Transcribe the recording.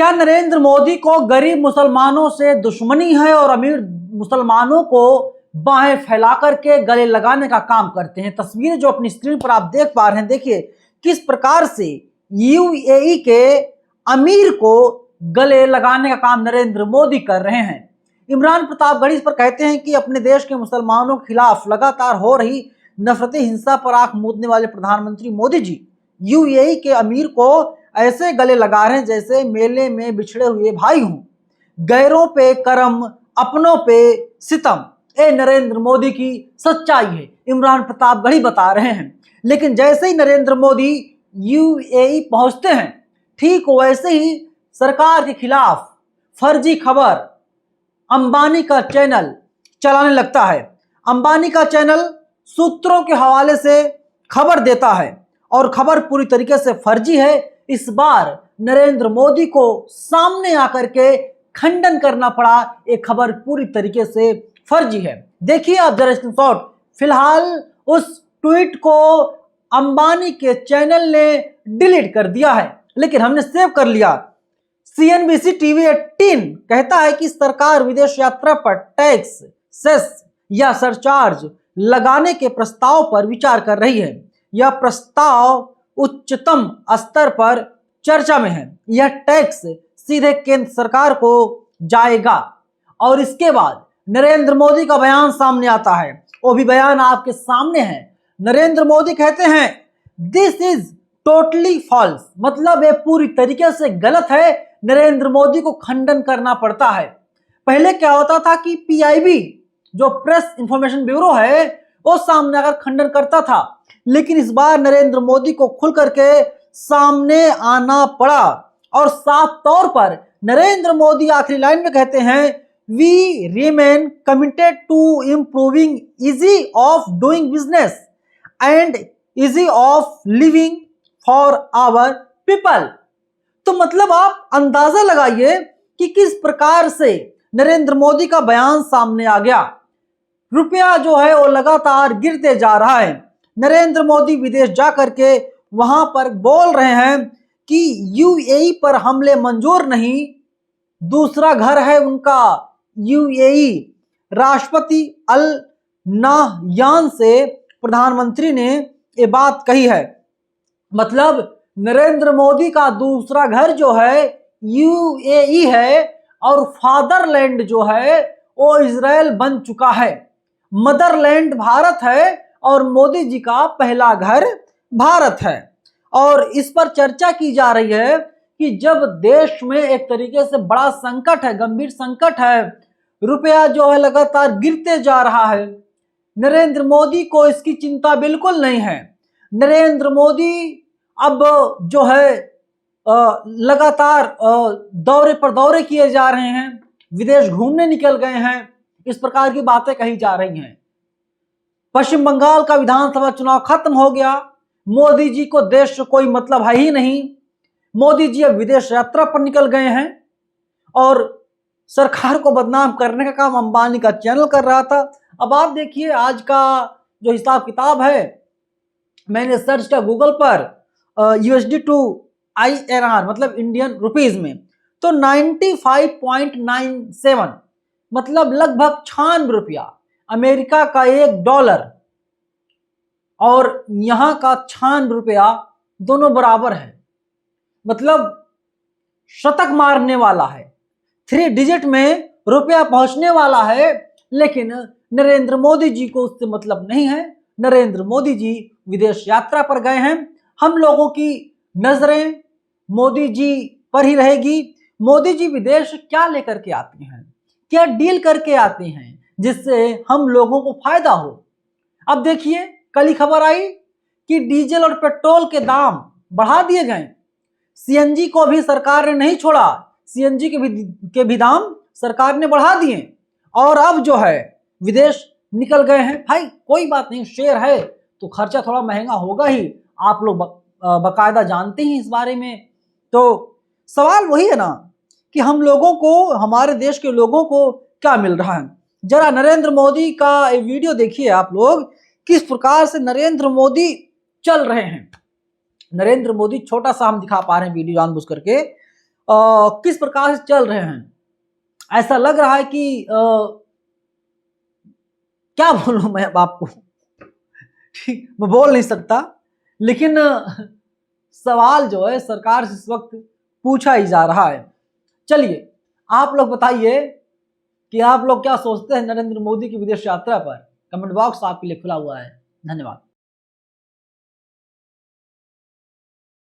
क्या नरेंद्र मोदी को गरीब मुसलमानों से दुश्मनी है और अमीर मुसलमानों को बाहें फैला करके गले लगाने का काम करते हैं? तस्वीरें जो अपनी स्क्रीन पर आप देख पा रहे हैं, देखिए किस प्रकार से यूएई के अमीर को गले लगाने का काम नरेंद्र मोदी कर रहे हैं। इमरान प्रतापगढ़ी इस पर कहते हैं कि अपने देश के मुसलमानों के खिलाफ लगातार हो रही नफरती हिंसा पर आंख मूंदने वाले प्रधानमंत्री मोदी जी यूएई के अमीर को ऐसे गले लगा रहे हैं जैसे मेले में बिछड़े हुए भाई हों। गैरों पे करम, अपनों पे सितम, ए नरेंद्र मोदी की सच्चाई है, इमरान प्रतापगढ़ी बता रहे हैं। लेकिन जैसे ही नरेंद्र मोदी यूएई पहुंचते हैं, ठीक वैसे ही सरकार के खिलाफ फर्जी खबर अंबानी का चैनल चलाने लगता है। अंबानी का चैनल सूत्रों के हवाले से खबर देता है और खबर पूरी तरीके से फर्जी है। इस बार नरेंद्र मोदी को सामने आकर के खंडन करना पड़ा, एक खबर पूरी तरीके से फर्जी है। देखिए आप जरा स्क्रीनशॉट। फिलहाल उस ट्वीट को अंबानी के चैनल ने डिलीट कर दिया है, लेकिन हमने सेव कर लिया। CNBC TV 18 कहता है कि सरकार विदेश यात्रा पर टैक्स, सेस या सरचार्ज लगाने के प्रस्ताव पर विचार कर रही है। यह प्रस्ताव उच्चतम स्तर पर चर्चा में है। यह टैक्स सीधे केंद्र सरकार को जाएगा और इसके बाद नरेंद्र मोदी का बयान सामने आता है। वो भी बयान आपके सामने है। नरेंद्र मोदी कहते हैं दिस इज टोटली फॉल्स, मतलब ये पूरी तरीके से गलत है। नरेंद्र मोदी को खंडन करना पड़ता है। पहले क्या होता था कि PIB जो प्रेस इंफॉर्मेशन ब्यूरो है वो सामने आकर खंडन करता था, लेकिन इस बार नरेंद्र मोदी को खुल करके सामने आना पड़ा और साफ तौर पर नरेंद्र मोदी आखिरी लाइन में कहते हैं we remain committed to improving ease of doing business and ease of living for our people. तो मतलब आप अंदाजा लगाइए कि किस प्रकार से नरेंद्र मोदी का बयान सामने आ गया। रुपया जो है वो लगातार गिरते जा रहा है। नरेंद्र मोदी विदेश जा करके वहां पर बोल रहे हैं कि यूएई पर हमले मंजूर नहीं, दूसरा घर है उनका यूएई। राष्ट्रपति अल नाहयान से प्रधानमंत्री ने ये बात कही है। मतलब नरेंद्र मोदी का दूसरा घर जो है यूएई है और फादरलैंड जो है वो इजराइल बन चुका है। मदरलैंड भारत है और मोदी जी का पहला घर भारत है। और इस पर चर्चा की जा रही है कि जब देश में एक तरीके से बड़ा संकट है, गंभीर संकट है, रुपया जो है लगातार गिरते जा रहा है, नरेंद्र मोदी को इसकी चिंता बिल्कुल नहीं है। नरेंद्र मोदी अब जो है लगातार दौरे पर दौरे किए जा रहे हैं, विदेश घूमने निकल गए हैं, इस प्रकार की बातें कही जा रही हैं। पश्चिम बंगाल का विधानसभा चुनाव खत्म हो गया, मोदी जी को देश से कोई मतलब है ही नहीं। मोदी जी अब विदेश यात्रा पर निकल गए हैं और सरकार को बदनाम करने का काम अंबानी का चैनल कर रहा था। अब आप देखिए आज का जो हिसाब किताब है, मैंने सर्च किया गूगल पर USD to INR मतलब इंडियन रुपीज में, तो 95.97 मतलब लगभग 96 रुपया। अमेरिका का $1 और यहां का 96 रुपया दोनों बराबर है, मतलब शतक मारने वाला है, 3 डिजिट में रुपया पहुंचने वाला है। लेकिन नरेंद्र मोदी जी को उससे मतलब नहीं है। नरेंद्र मोदी जी विदेश यात्रा पर गए हैं। हम लोगों की नजरें मोदी जी पर ही रहेगी। मोदी जी विदेश क्या लेकर के आते हैं, क्या डील करके आते हैं जिससे हम लोगों को फायदा हो। अब देखिए कल ही खबर आई कि डीजल और पेट्रोल के दाम बढ़ा दिए गए। CNG को भी सरकार ने नहीं छोड़ा, CNG के भी दाम सरकार ने बढ़ा दिए और अब जो है विदेश निकल गए हैं। भाई कोई बात नहीं, शेयर है तो खर्चा थोड़ा महंगा होगा ही, आप लोग बकायदा जानते हैं इस बारे में। तो सवाल वही है ना कि हम लोगों को, हमारे देश के लोगों को क्या मिल रहा है। जरा नरेंद्र मोदी का वीडियो देखिए आप लोग, किस प्रकार से नरेंद्र मोदी चल रहे हैं। नरेंद्र मोदी छोटा सा हम दिखा पा रहे हैं वीडियो जानबूझ करके, किस प्रकार से चल रहे हैं। ऐसा लग रहा है कि क्या बोलूं मैं अब आपको, ठीक मैं बोल नहीं सकता, लेकिन सवाल जो है सरकार से इस वक्त पूछा ही जा रहा है। चलिए आप लोग बताइए कि आप लोग क्या सोचते हैं नरेंद्र मोदी की विदेश यात्रा पर। कमेंट बॉक्स आपके लिए खुला हुआ है। धन्यवाद।